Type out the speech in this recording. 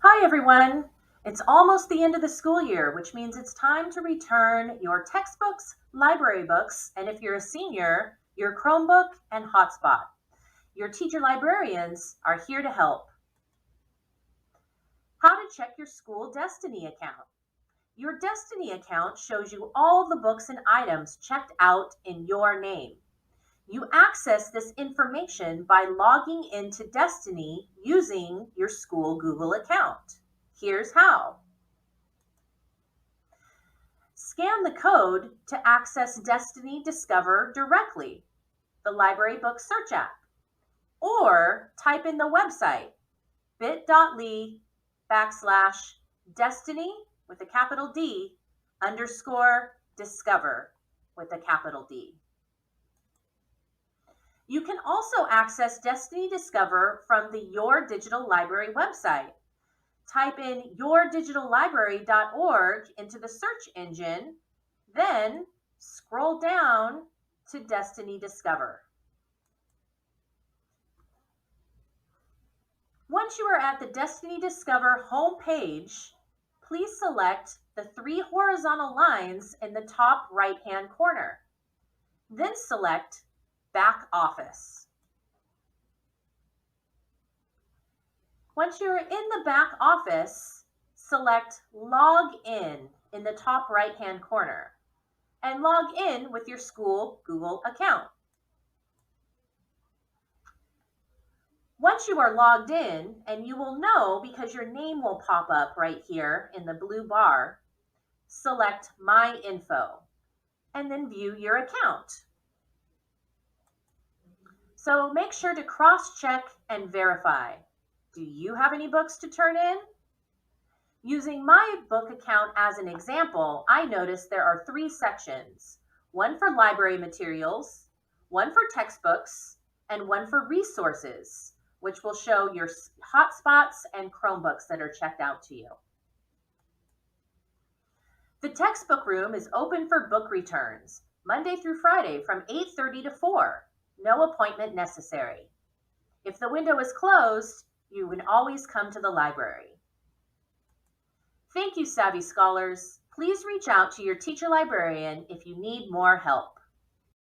Hi, everyone. It's almost the end of the school year, which means it's time to return your textbooks, library books, and if you're a senior, your Chromebook and hotspot. Your teacher librarians are here to help. How to check your school Destiny account. Your Destiny account shows you all the books and items checked out in your name. You access this information by logging into Destiny using your school Google account. Here's how. Scan the code to access Destiny Discover directly, the library book search app, or type in the website bit.ly/Destiny with a capital D _discover with a capital D. You can also access Destiny Discover from the Your Digital Library website. Type in yourdigitallibrary.org into the search engine, then scroll down to Destiny Discover. Once you are at the Destiny Discover homepage, please select the 3 horizontal lines in the top right-hand corner. Then select Back Office. Once you're in the back office, select Log in the top right-hand corner and log in with your school Google account. Once you are logged in, and you will know because your name will pop up right here in the blue bar, select My Info and then view your account. So make sure to cross-check and verify. Do you have any books to turn in? Using my book account as an example, I noticed there are 3 sections, one for library materials, one for textbooks, and one for resources, which will show your hotspots and Chromebooks that are checked out to you. The textbook room is open for book returns, Monday through Friday from 8:30 to 4, no appointment necessary. If the window is closed, you would always come to the library. Thank you, Savvy Scholars. Please reach out to your teacher librarian if you need more help.